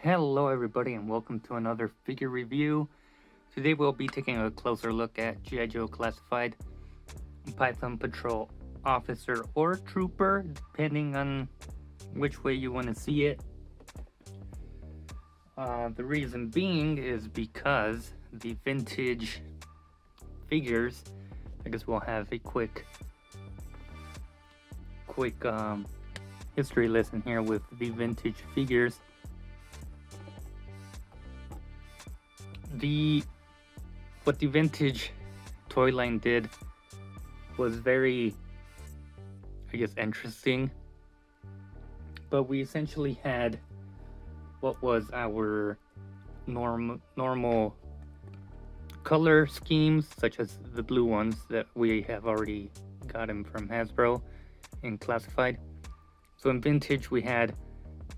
Hello everybody and welcome to another figure review. Today we'll be taking a closer look at G.I.Joe Classified Python Patrol Officer or Trooper, depending on which way you want to see it. The reason being is because the vintage figures, I guess we'll have a quick history lesson here with the vintage figures. What the vintage toy line did was very, I guess, interesting. But we essentially had what was our normal color schemes, such as the blue ones that we have already gotten from Hasbro and Classified. So in vintage we had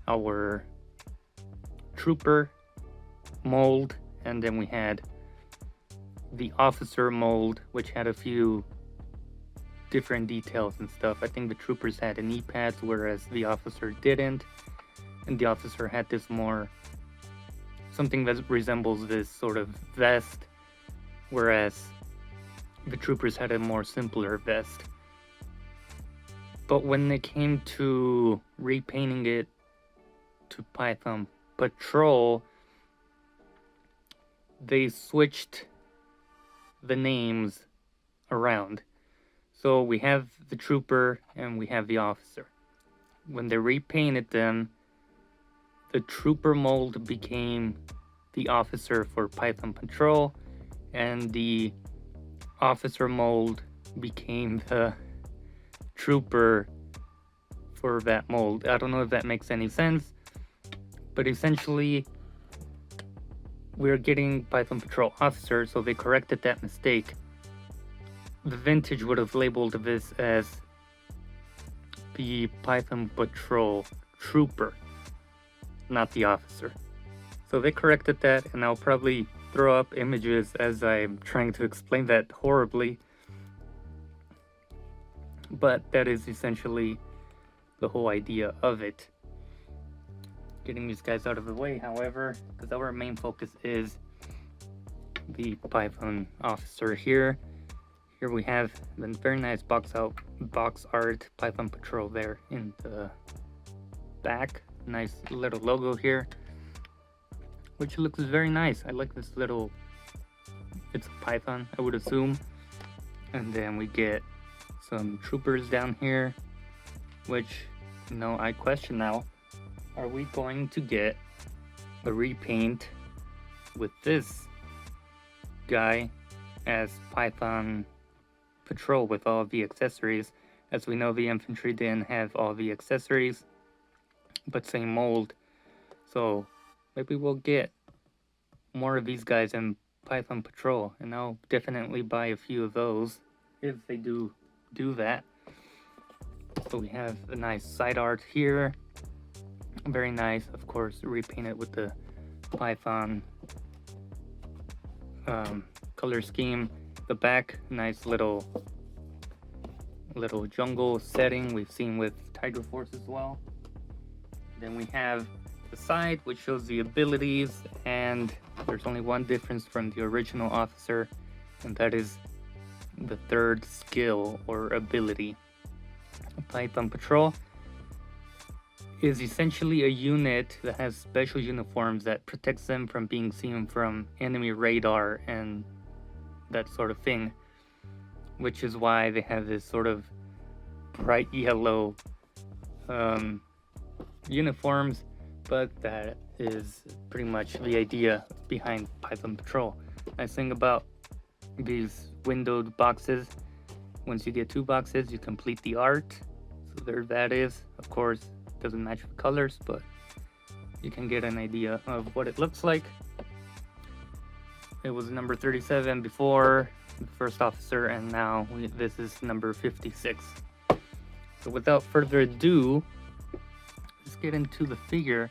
our trooper mold, and then we had the officer mold, which had a few different details and stuff. I think the troopers had knee pads, whereas the officer didn't. And the officer had this something that resembles this sort of vest, whereas the troopers had a more simpler vest. But when it came to repainting it to Python Patrol, they switched the names around. So we have the trooper and we have the officer. When they repainted them, the trooper mold became the officer for Python Patrol, and the officer mold became the trooper for that mold. I don't know if that makes any sense, but essentially we're getting Python Patrol Officer, so they corrected that mistake. The vintage would have labeled this as the Python Patrol Trooper, not the Officer. So they corrected that, and I'll probably throw up images as I'm trying to explain that horribly. But that is essentially the whole idea of it. Getting these guys out of the way, however, because our main focus is the Python Officer here. Here we have the very nice box art Python Patrol there in the back. Nice little logo here, which looks very nice. I like this little, it's a Python, I would assume. And then we get some troopers down here, which, I question now. Are we going to get a repaint with this guy as Python Patrol with all the accessories? As we know, the infantry didn't have all the accessories, but same mold. So maybe we'll get more of these guys in Python Patrol, and I'll definitely buy a few of those if they do that. So we have a nice side art here. Very nice, of course, repainted with the Python color scheme. The back, nice little jungle setting we've seen with Tiger Force as well. Then we have the side, which shows the abilities, and there's only one difference from the original officer, and that is the third skill or ability. Python Patrol is essentially a unit that has special uniforms that protects them from being seen from enemy radar and that sort of thing, which is why they have this sort of bright yellow uniforms, but that is pretty much the idea behind Python Patrol. Nice thing about these windowed boxes, once you get 2 boxes, you complete the art. So there that is. Of course, doesn't match the colors, but you can get an idea of what it looks like. It was number 37 before the first officer, and now this is number 56. So without further ado, let's get into the figure,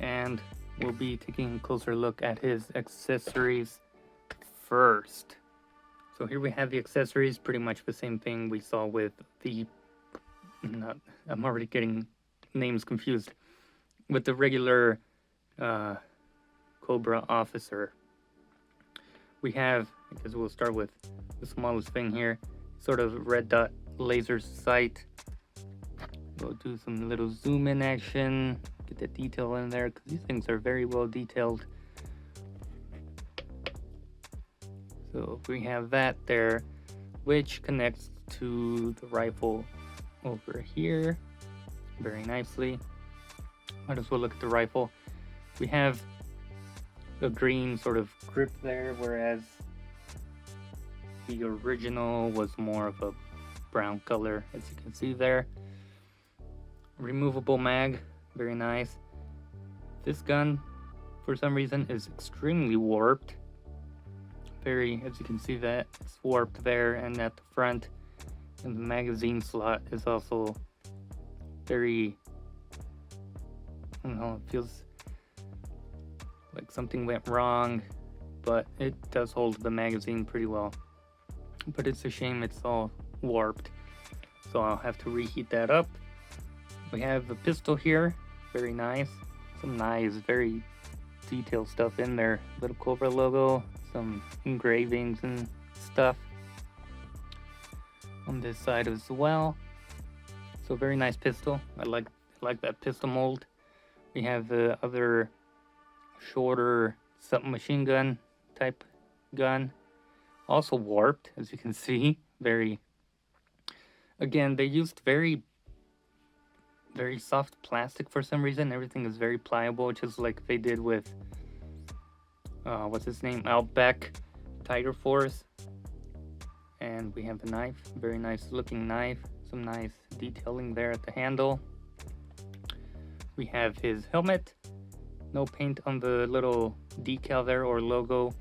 and we'll be taking a closer look at his accessories first. So here we have the accessories, pretty much the same thing we saw with the I'm already getting names confused. With the regular uh, Cobra officer. We have, I guess we'll start with the smallest thing here, sort of red dot laser sight. We'll do some little zoom in action, get the detail in there, because these things are very well detailed. So we have that there, which connects to the rifle over here very nicely. Might as well look at the rifle. We have a green sort of grip there, whereas the original was more of a brown color, as you can see there. Removable mag, very nice. This gun, for some reason, is extremely warped. Very, as you can see, that it's warped there and at the front. And the magazine slot is also very, I don't know, it feels like something went wrong, but it does hold the magazine pretty well. But it's a shame it's all warped, so I'll have to reheat that up. We have a pistol here, very nice. Some nice, very detailed stuff in there. Little Cobra logo, some engravings and stuff on this side as well. So very nice pistol. I like that pistol mold. We have the other shorter submachine gun type gun, also warped, as you can see. Very, again, they used very soft plastic for some reason. Everything is very pliable, just like they did with what's his name, Outback Tiger Force. And we have the knife, very nice looking knife, some nice detailing there at the handle. We have his helmet, no paint on the little decal there or logo.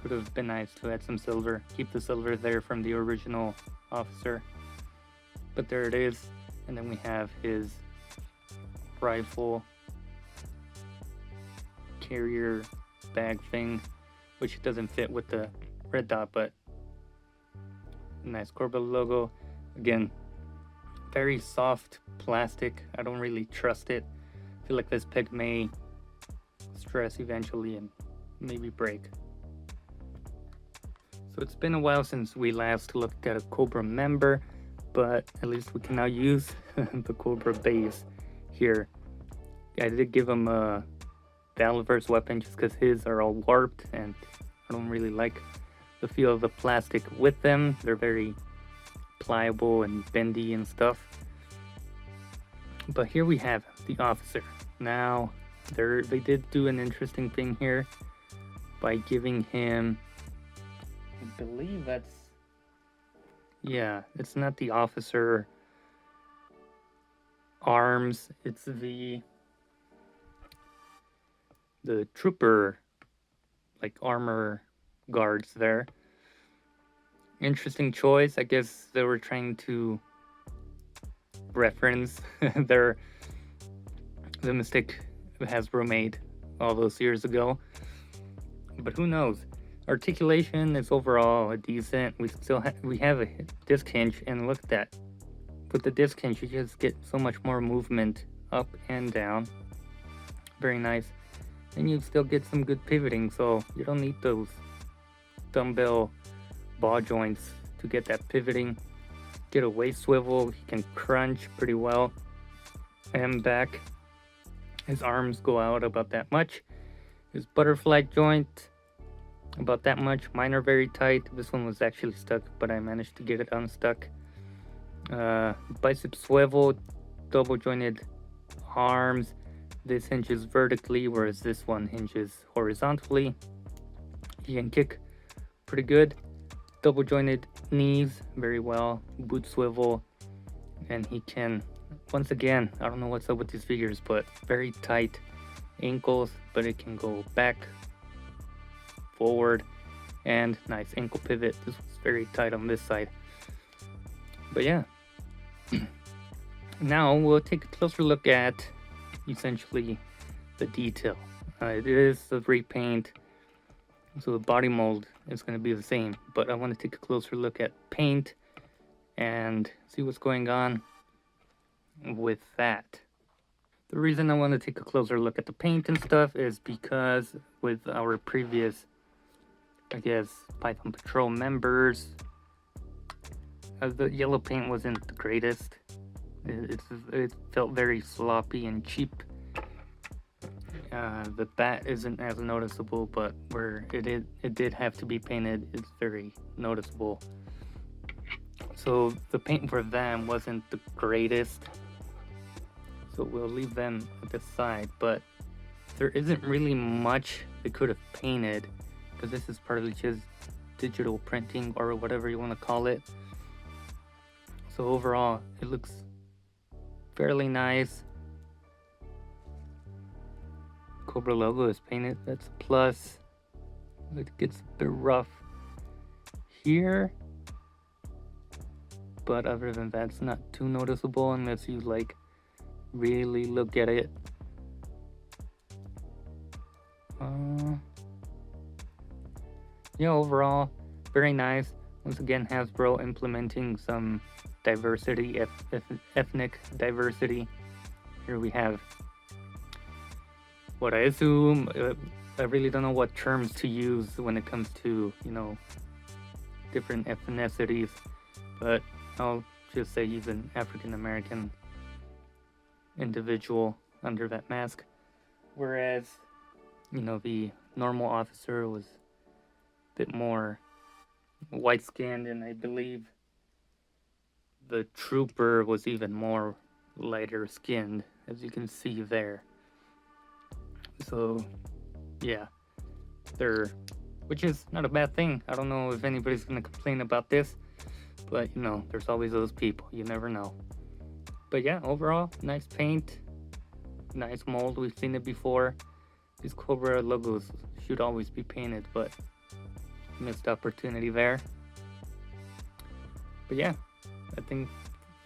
Could have been nice to add some silver, keep the silver there from the original officer, but there it is. And then we have his rifle carrier bag thing, which doesn't fit with the red dot, but nice Cobra logo. Again, very soft plastic. I don't really trust it. I feel like this peg may stress eventually and maybe break. So it's been a while since we last looked at a Cobra member, but at least we can now use the Cobra base here. I did give him a Valverse weapon just because his are all warped and I don't really like the feel of the plastic with them. They're very pliable and bendy and stuff. But here we have the officer. Now, they did do an interesting thing here by giving him, I believe that's, yeah, it's not the officer arms, it's the trooper, like, armor guards there. Interesting choice. I guess they were trying to reference the mistake Hasbro made all those years ago. But who knows? Articulation is overall decent. We have a disc hinge, and look at that. With the disc hinge, you just get so much more movement up and down. Very nice. And you still get some good pivoting, so you don't need those dumbbell ball joints to get that pivoting. Get a waist swivel, he can crunch pretty well. And back, his arms go out about that much. His butterfly joint, about that much. Mine are very tight. This one was actually stuck, but I managed to get it unstuck. Bicep swivel, double jointed arms. This hinges vertically, whereas this one hinges horizontally. He can kick pretty good. Double jointed knees, very well. Boot swivel, and he can, once again, I don't know what's up with these figures, but very tight ankles, but it can go back, forward, and nice ankle pivot. This was very tight on this side. But yeah, now we'll take a closer look at essentially the detail. It is the repaint, so the body mold is going to be the same, but I want to take a closer look at paint and see what's going on with that. The reason I want to take a closer look at the paint and stuff is because with our previous, I guess, Python Patrol members, the yellow paint wasn't the greatest. It felt very sloppy and cheap. The bat isn't as noticeable, but where it did have to be painted, it's very noticeable. So the paint for them wasn't the greatest, so we'll leave them at the side. But there isn't really much they could have painted, because this is partly just digital printing or whatever you want to call it. So overall, it looks fairly nice. Cobra logo is painted, that's a plus. It gets a bit rough here, but other than that, it's not too noticeable unless you like really look at it. Yeah, overall, very nice. Once again, Hasbro implementing some diversity, ethnic diversity. Here we have what I assume, I really don't know what terms to use when it comes to, you know, different ethnicities, but I'll just say he's an African American individual under that mask. Whereas, you know, the normal officer was a bit more white-skinned, and I believe the trooper was even more lighter-skinned, as you can see there. So, yeah, which is not a bad thing. I don't know if anybody's gonna complain about this, but you know, there's always those people. You never know. But yeah, overall, nice paint, nice mold. We've seen it before. These Cobra logos should always be painted, but missed opportunity there. But yeah, I think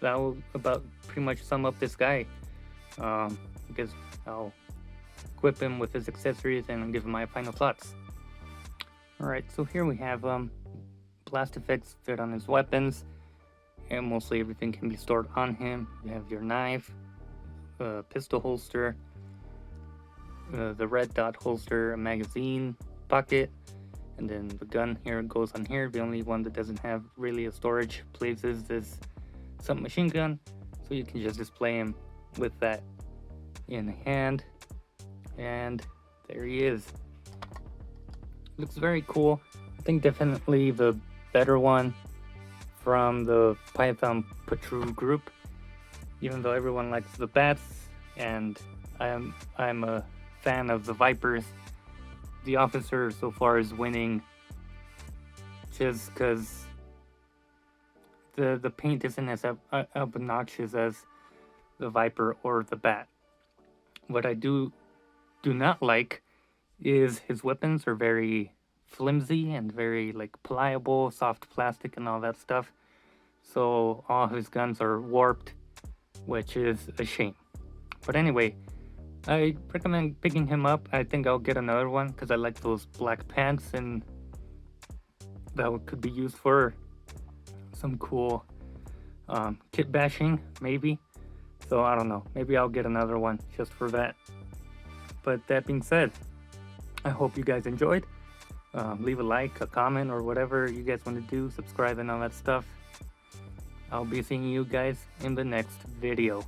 that will about pretty much sum up this guy. Because I'll equip him with his accessories and give him my final thoughts. Alright, so here we have blast effects fit on his weapons, and mostly everything can be stored on him. You have your knife, pistol holster, the red dot holster, a magazine, pocket, and then the gun here goes on here. The only one that doesn't have really a storage place is this submachine gun, so you can just display him with that in hand. And there he is. Looks very cool. I think definitely the better one from the Python Patrol group, even though everyone likes the bats and I'm a fan of the Vipers. The officer so far is winning just because the paint isn't as obnoxious as the Viper or the bat. What I do not like is his weapons are very flimsy and very like pliable, soft plastic and all that stuff. So all his guns are warped, which is a shame. But anyway, I recommend picking him up. I think I'll get another one because I like those black pants, and that could be used for some cool kit bashing, maybe. So I don't know, maybe I'll get another one just for that. But that being said, I hope you guys enjoyed. Leave a like, a comment, or whatever you guys want to do. Subscribe and all that stuff. I'll be seeing you guys in the next video.